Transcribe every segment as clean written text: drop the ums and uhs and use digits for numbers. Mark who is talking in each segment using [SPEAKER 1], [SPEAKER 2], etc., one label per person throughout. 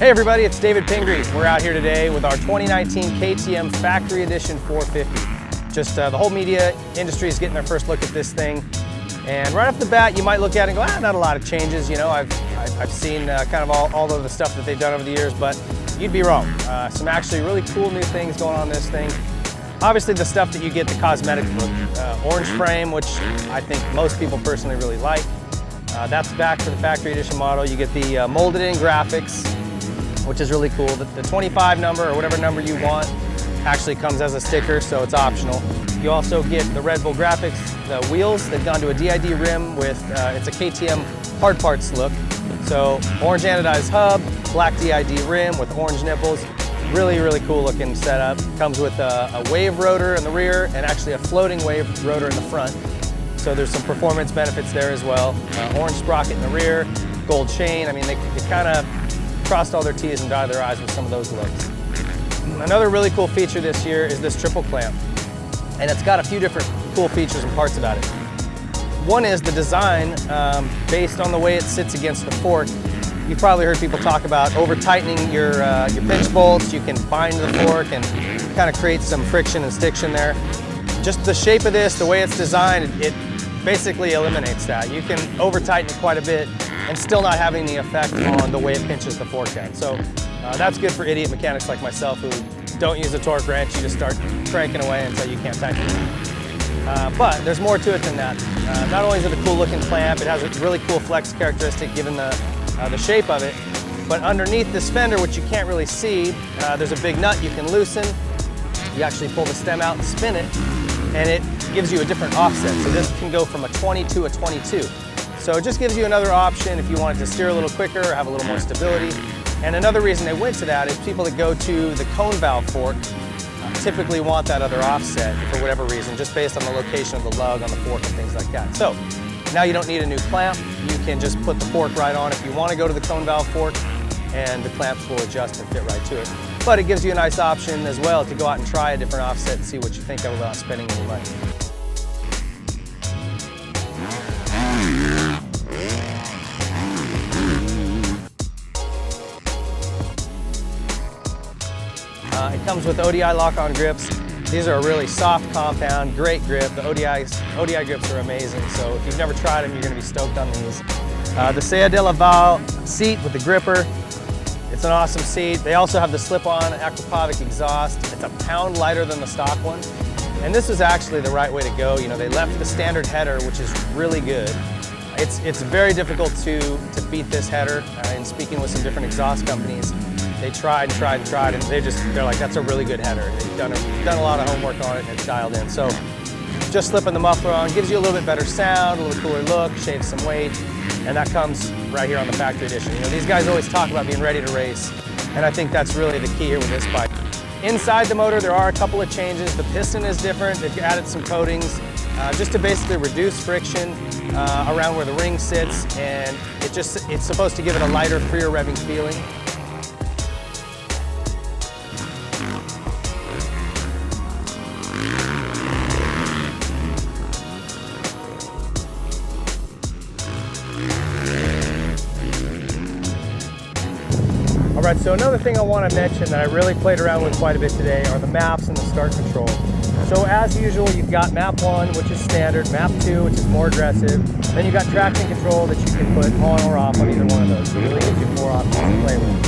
[SPEAKER 1] Hey everybody, it's David Pingree. We're out here today with our 2019 KTM Factory Edition 450. Just the whole media industry is getting their first look at this thing. And right off the bat, you might look at it and go, not a lot of changes. You know, I've seen kind of all of the stuff that they've done over the years, but you'd be wrong. Some actually really cool new things going on in this thing. Obviously the stuff that you get, the cosmetic look, orange frame, which I think most people personally really like. That's back for the Factory Edition model. You get the molded in graphics, which is really cool. The 25 number or whatever number you want actually comes as a sticker, so it's optional. You also get the Red Bull graphics, the wheels. They've gone to a DID rim with, it's a KTM hard parts look. So orange anodized hub, black DID rim with orange nipples. Really, really cool looking setup. Comes with a wave rotor in the rear and actually a floating wave rotor in the front. So there's some performance benefits there as well. Orange sprocket in the rear, gold chain. I mean, they kind of crossed all their T's and dotted their I's with some of those looks. Another really cool feature this year is this triple clamp. And it's got a few different cool features and parts about it. One is the design, based on the way it sits against the fork. You've probably heard people talk about over-tightening your pinch bolts. You can bind the fork and kind of create some friction and stiction there. Just the shape of this, the way it's designed, it basically eliminates that. You can over-tighten it quite a bit and still not having the effect on the way it pinches the fork end. So that's good for idiot mechanics like myself who don't use a torque wrench. You just start cranking away until you can't tighten it. But there's more to it than that. Not only is it a cool looking clamp, it has a really cool flex characteristic given the shape of it, but underneath this fender, which you can't really see, there's a big nut you can loosen. You actually pull the stem out and spin it, and it gives you a different offset. So this can go from a 20 to a 22. So it just gives you another option if you wanted to steer a little quicker or have a little more stability. And another reason they went to that is people that go to the cone valve fork typically want that other offset for whatever reason, just based on the location of the lug on the fork and things like that. So now you don't need a new clamp. You can just put the fork right on if you want to go to the cone valve fork, and the clamps will adjust and fit right to it. But it gives you a nice option as well to go out and try a different offset and see what you think of without spending any money. It comes with Odi Lock-On Grips. These are a really soft compound, great grip. The Odi grips are amazing, so if you've never tried them, you're going to be stoked on these. The Sea de Laval seat with the gripper. It's an awesome seat. They also have the slip-on Aquapovic exhaust. It's a pound lighter than the stock one. And this is actually the right way to go. You know, they left the standard header, which is really good. It's very difficult to beat this header. In speaking with some different exhaust companies, they tried and they're like, that's a really good header. They've done a lot of homework on it and it's dialed in. So just slipping the muffler on gives you a little bit better sound, a little cooler look, shaves some weight, and that comes right here on the Factory Edition. You know, these guys always talk about being ready to race, and I think that's really the key here with this bike. Inside the motor, there are a couple of changes. The piston is different. They've added some coatings just to basically reduce friction around where the ring sits, and it's supposed to give it a lighter, freer revving feeling. All right, so another thing I want to mention that I really played around with quite a bit today are the maps and the start control. So as usual, you've got map 1, which is standard, map 2, which is more aggressive. Then you've got traction control that you can put on or off on either one of those. So it really gives you 4 options to play with.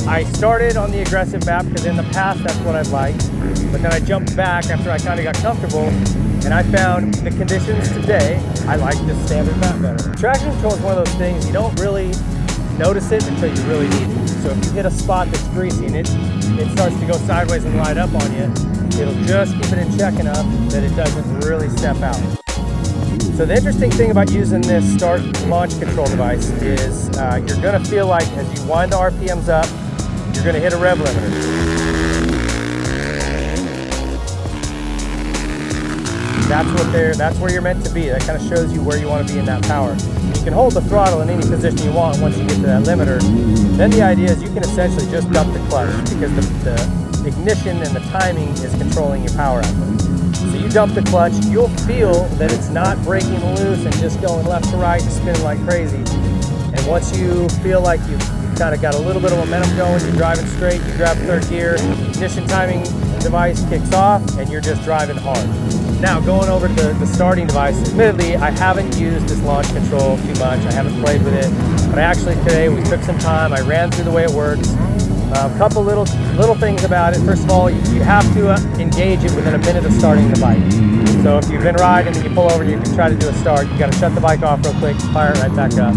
[SPEAKER 1] I started on the aggressive map because in the past that's what I've liked, but then I jumped back after I kind of got comfortable, and I found the conditions today, I like this standard map better. Traction control is one of those things you don't really notice it until you really need it. So if you hit a spot that's greasy and it starts to go sideways and light up on you, it'll just keep it in check enough that it doesn't really step out. So the interesting thing about using this start launch control device is you're going to feel like as you wind the RPMs up, you're going to hit a rev limiter. That's where you're meant to be. That kind of shows you where you want to be in that power. You can hold the throttle in any position you want once you get to that limiter. Then the idea is you can essentially just dump the clutch because the ignition and the timing is controlling your power output. So you dump the clutch, you'll feel that it's not breaking loose and just going left to right and spinning like crazy. And once you feel like you've kind of got a little bit of momentum going, you're driving straight, you grab third gear, ignition timing device kicks off, and you're just driving hard. Now, going over to the starting device, admittedly, I haven't used this launch control too much. I haven't played with it, but I actually today, we took some time, I ran through the way it works. A couple little things about it. First of all, you have to engage it within a minute of starting the bike. So if you've been riding and you pull over and you can try to do a start, you got to shut the bike off real quick, fire it right back up.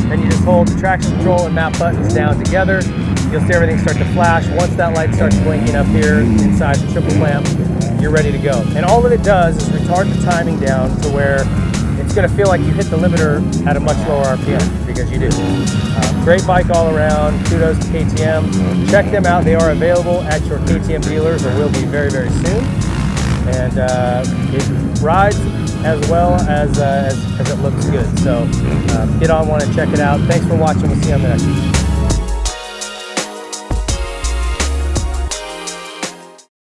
[SPEAKER 1] Then you just hold the traction control and map buttons down together. You'll see everything start to flash. Once that light starts blinking up here inside the triple clamp, you're ready to go. And all that it does is retard the timing down to where it's going to feel like you hit the limiter at a much lower RPM, because you do. Great bike all around. Kudos to KTM. Check them out. They are available at your KTM dealers, or will be very, very soon. And it rides as well as it looks good. So get on one and check it out. Thanks for watching. We'll see you on the next one.